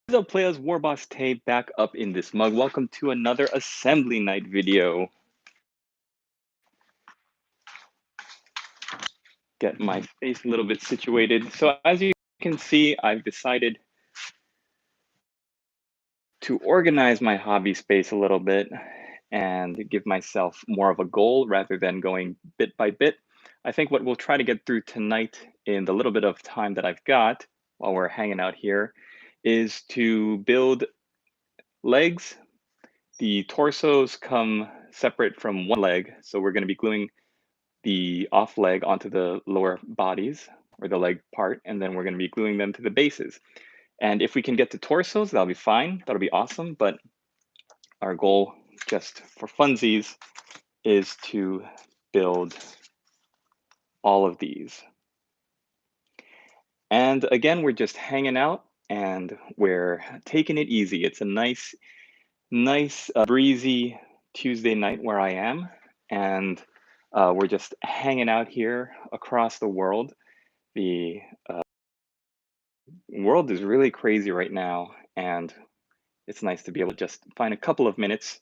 What's up, players? Warboss Tay back up in this mug. Welcome to another assembly night video. Get my face a little bit situated. So as you can see, I've decided to organize my hobby space a little bit and give myself more of a goal rather than going bit by bit. I think what we'll try to get through tonight in the little bit of time that I've got while we're hanging out here is to build legs. The torsos come separate from one leg, so we're going to be gluing the off leg onto the lower bodies or the leg part, and then we're going to be gluing them to the bases. And if we can get to torsos, that'll be fine. That'll be awesome. But our goal, just for funsies, is to build all of these. And again, we're just hanging out and we're taking it easy. It's a nice, breezy Tuesday night where I am. And we're just hanging out here across the world. The world is really crazy right now, and it's nice to be able to just find a couple of minutes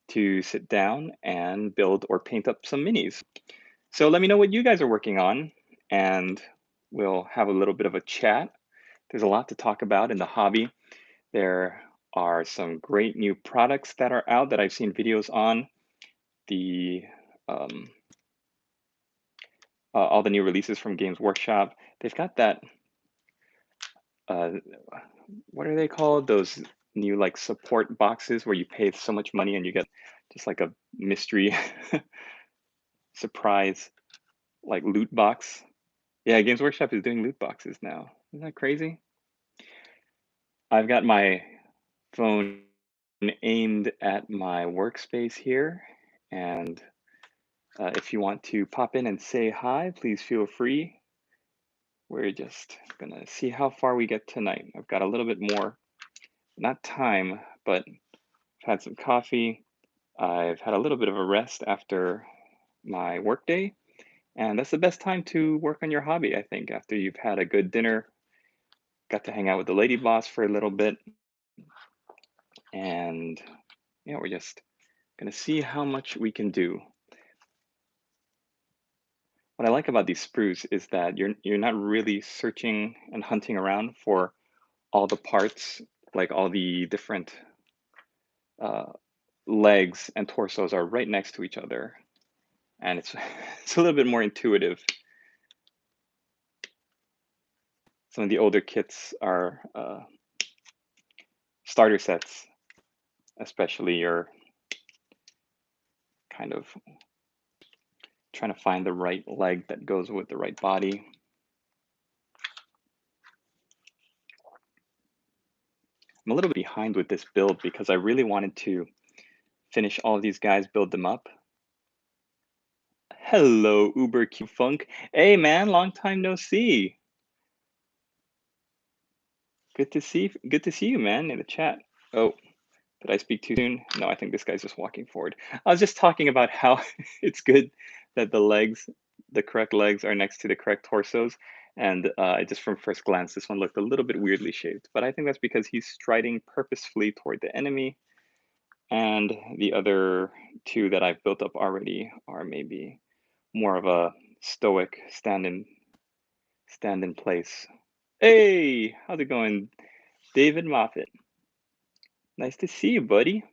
to sit down and build or paint up some minis. So let me know what you guys are working on, and we'll have a little bit of a chat. There's a lot to talk about in the hobby. There are some great new products that are out that I've seen videos on. The all the new releases from Games Workshop. They've got that. What are they called? Those new like support boxes where you pay so much money and you get just like a mystery surprise like loot box. Yeah, Games Workshop is doing loot boxes now. Isn't that crazy? I've got my phone aimed at my workspace here, and if you want to pop in and say hi, please feel free. We're just gonna see how far we get tonight. I've got a little bit more, not time, but I've had some coffee. I've had a little bit of a rest after my workday, and that's the best time to work on your hobby, I think, after you've had a good dinner, got to hang out with the lady boss for a little bit, and yeah, we're just gonna see how much we can do. What I like about these sprues is that you're not really searching and hunting around for all the parts, like all the different uh, legs and torsos are right next to each other, and it's it's a little bit more intuitive. Some of the older kits are starter sets, especially. You're kind of trying to find the right leg that goes with the right body. I'm a little bit behind with this build because I really wanted to finish all of these guys, build them up. Hello, Uber Q Funk. Hey man, long time no see. Good to see you, man, in the chat. Oh, did I speak too soon? No, I think this guy's just walking forward. I was just talking about how it's good that the legs, the correct legs are next to the correct torsos. And just from first glance, this one looked a little bit weirdly shaped, but I think that's because he's striding purposefully toward the enemy. And the other two that I've built up already are maybe more of a stoic stand in place. Hey, how's it going, David Moffat? Nice to see you, buddy.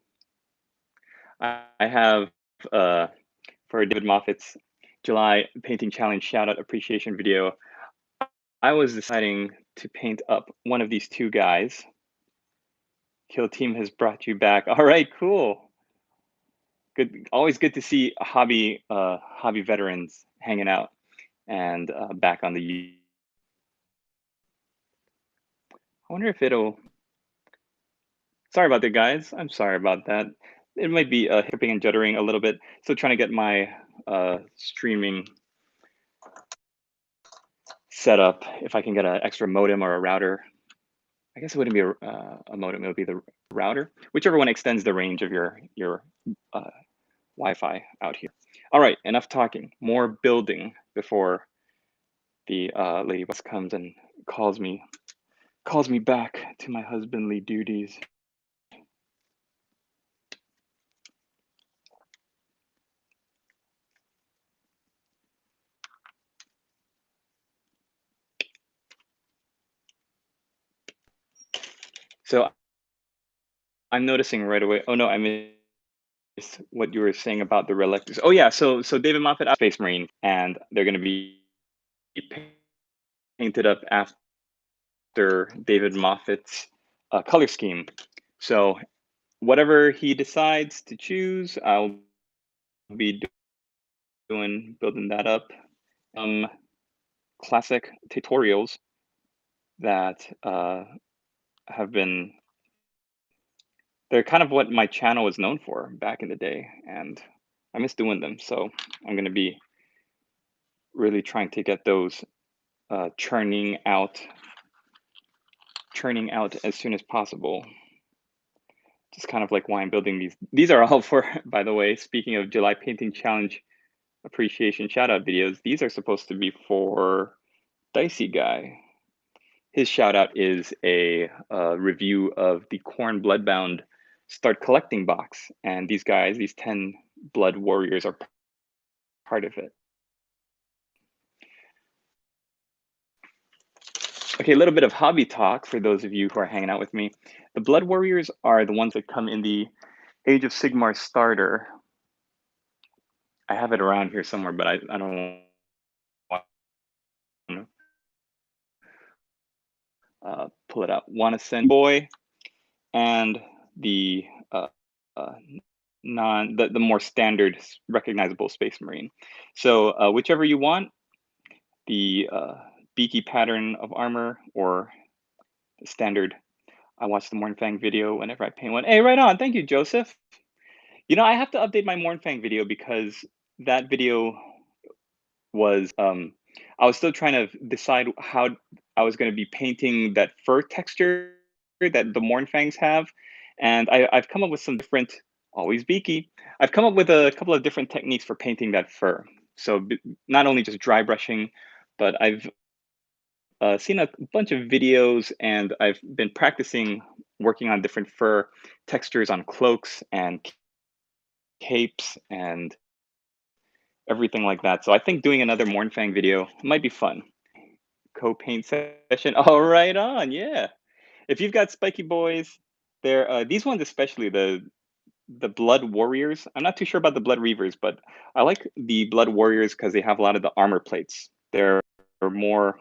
I have for David Moffat's July painting challenge shout out appreciation video. I was deciding to paint up one of these two guys. Kill Team has brought you back. All right, cool. Good. Always good to see hobby veterans hanging out and back on the. I wonder if it'll. Sorry about that, guys. I'm sorry about that. It might be hipping and juddering a little bit. Still trying to get my streaming set up. If I can get an extra modem or a router. I guess it wouldn't be a modem. It would be the router, whichever one extends the range of your Wi-Fi out here. All right, enough talking. More building before the lady boss comes and calls me calls me back to my husbandly duties. So I'm noticing right away. Oh no, I missed what you were saying about the relictors. Oh yeah, so David Moffat, Space Marine, and they're going to be painted up after David Moffat's color scheme. So whatever he decides to choose, I'll be doing building that up. Um, Classic tutorials that have been they're kind of what my channel was known for back in the day, and I miss doing them. So I'm going to be really trying to get those churning out as soon as possible. Just kind of like why I'm building these. These are all for, by the way, speaking of July Painting Challenge appreciation shout out videos, these are supposed to be for Dicey Guy. His shout out is a review of the Khorne Bloodbound Start Collecting box. And these guys, these 10 Blood Warriors, are part of it. Okay, a little bit of hobby talk for those of you who are hanging out with me. The Blood Warriors are the ones that come in the Age of Sigmar starter. I have it around here somewhere, but I don't want to pull it out. Want to send Boy and the uh, the more standard recognizable Space Marine. So whichever you want, the beaky pattern of armor or the standard. I watch the Mornfang video whenever I paint one. Hey, right on. Thank you, Joseph. You know, I have to update my Mornfang video because that video was I was still trying to decide how I was going to be painting that fur texture that the Mornfangs have, and I've come up with some different, always beaky. I've come up with a couple of different techniques for painting that fur. So not only just dry brushing, but I've seen a bunch of videos and I've been practicing working on different fur textures on cloaks and capes and everything like that. So I think doing another Mornfang video might be fun. Co-paint session. Oh, right on. Yeah. If you've got Spiky boys, they're these ones especially the Blood Warriors. I'm not too sure about the Blood Reavers, but I like the Blood Warriors because they have a lot of the armor plates. They're more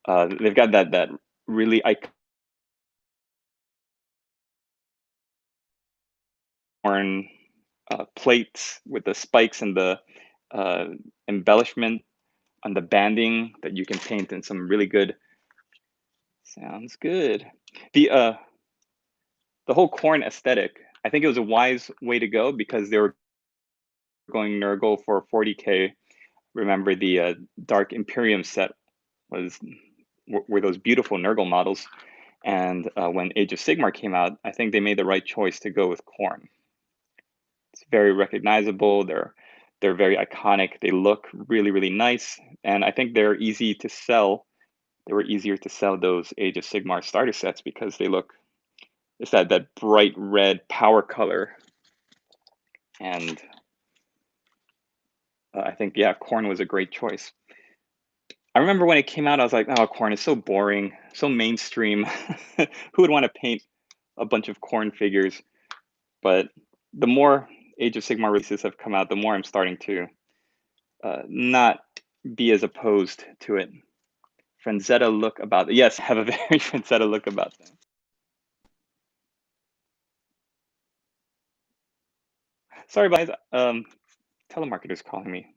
they've got that really iconic plates with the spikes and the uh, embellishment on the banding that you can paint in some really good. Sounds good. The the whole Khorne aesthetic, I think it was a wise way to go because they were going Nurgle for 40K. Remember the Dark Imperium set was were those beautiful Nurgle models, and when Age of Sigmar came out, I think they made the right choice to go with Khorne. It's very recognizable. They're very iconic. They look really nice, and I think they're easy to sell. They were easier to sell those Age of Sigmar starter sets because they look. It's that bright red power color, and I think yeah, Khorne was a great choice. I remember when it came out, I was like, "Oh, Khorne is so boring, so mainstream. Who would want to paint a bunch of Khorne figures?" But the more Age of Sigmar releases have come out, the more I'm starting to not be as opposed to it. Franzetta look about it. Yes, have a very Franzetta look about them. Sorry, guys. Telemarketer's calling me.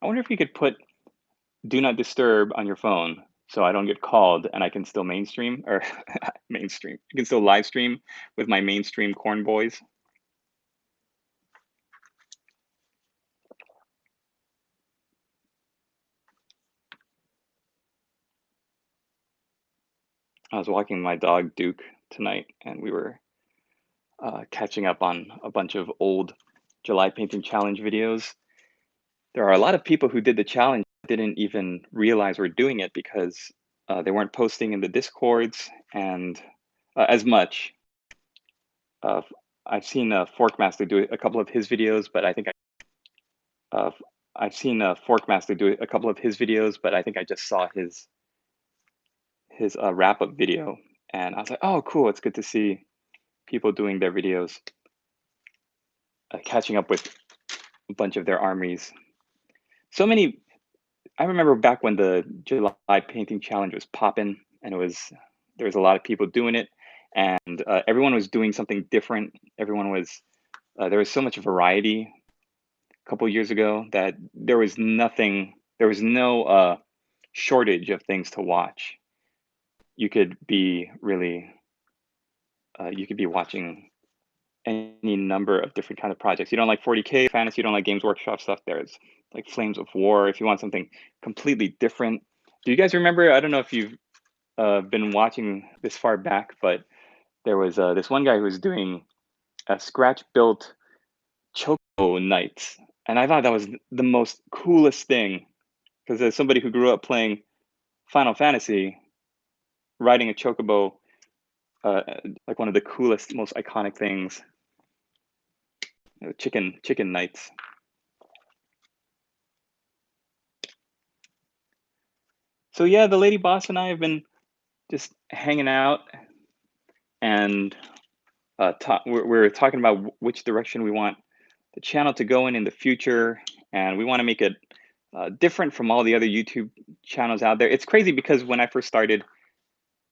I wonder if you could put "Do Not Disturb" on your phone so I don't get called and I can still mainstream or mainstream. I can still live stream with my mainstream Khorne boys. I was walking my dog Duke tonight, and we were catching up on a bunch of old July Painting Challenge videos. There are a lot of people who did the challenge didn't even realize we're doing it because they weren't posting in the discords and as much. Uh, I've seen Forkmaster do a couple of his videos, but I think uh, I've seen Forkmaster do a couple of his videos, but I think I just saw his wrap up video, and I was like, oh, cool! It's good to see people doing their videos, catching up with a bunch of their armies. So many. I remember back when the July painting challenge was popping, and there was a lot of people doing it, and everyone was doing something different. Everyone was there was so much variety a couple years ago that there was no shortage of things to watch. You could be really you could be watching any number of different kind of projects. You don't like 40K fantasy, you don't like Games Workshop stuff, there's like Flames of War. If you want something completely different, do you guys remember? I don't know if you've been watching this far back, but there was this one guy who was doing a scratch built Choco Knights, and I thought that was the most coolest thing because as somebody who grew up playing Final Fantasy, riding a chocobo, uh, like one of the coolest, most iconic things. Chicken Knights. So yeah, the lady boss and I have been just hanging out, and we're talking about which direction we want the channel to go in the future, and we want to make it different from all the other YouTube channels out there. It's crazy because when I first started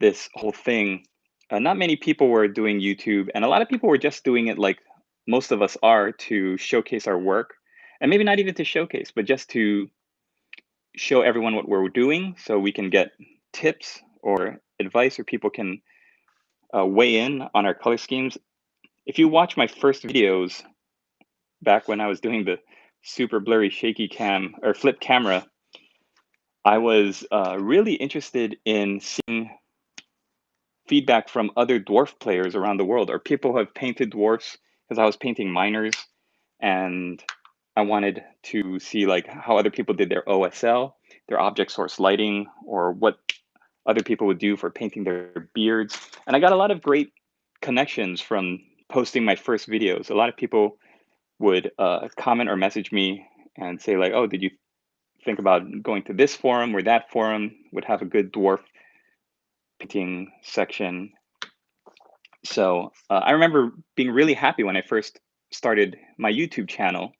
this whole thing, not many people were doing YouTube, and a lot of people were just doing it like most of us are to showcase our work, and maybe not even to showcase, but just to show everyone what we're doing so we can get tips or advice, or people can weigh in on our color schemes. If you watch my first videos back when I was doing the super blurry shaky cam or flip camera, I was really interested in seeing feedback from other dwarf players around the world or people who have painted dwarfs, because I was painting miners, and I wanted to see like how other people did their OSL, their object source lighting, or what other people would do for painting their beards. And I got a lot of great connections from posting my first videos. A lot of people would comment or message me and say like, oh, did you think about going to this forum or that forum would have a good dwarf painting section. So I remember being really happy when I first started my YouTube channel,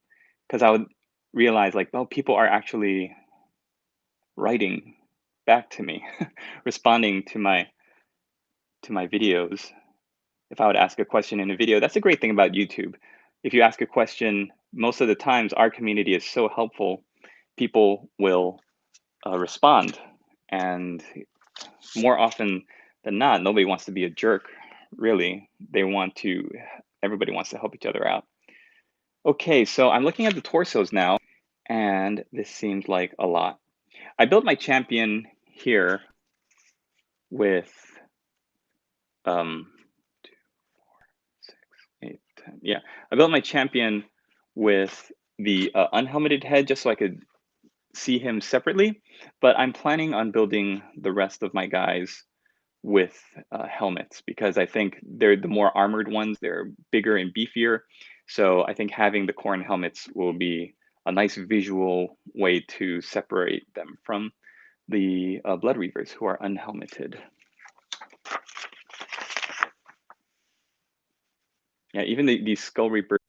because I would realize like, well, people are actually writing back to me, responding to my videos. If I would ask a question in a video, that's a great thing about YouTube. If you ask a question, most of the times our community is so helpful, people will respond. And more often than not, nobody wants to be a jerk, really. Everybody wants to help each other out. Okay, so I'm looking at the torsos now, and this seems like a lot. I built my champion here with 2, 4, 6, 8, 10. Yeah, I built my champion with the unhelmeted head just so I could see him separately, but I'm planning on building the rest of my guys with helmets because I think they're the more armored ones. They're bigger and beefier. So I think having the Khorne helmets will be a nice visual way to separate them from the Blood Reavers who are unhelmeted. Yeah, even these Skull Reapers.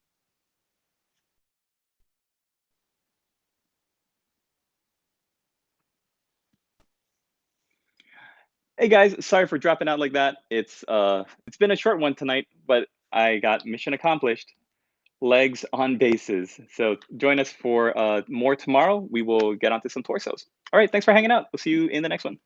Hey guys, sorry for dropping out like that. It's been a short one tonight, but I got mission accomplished. Legs on bases. So join us for more tomorrow. We will get onto some torsos. All right, thanks for hanging out. We'll see you in the next one.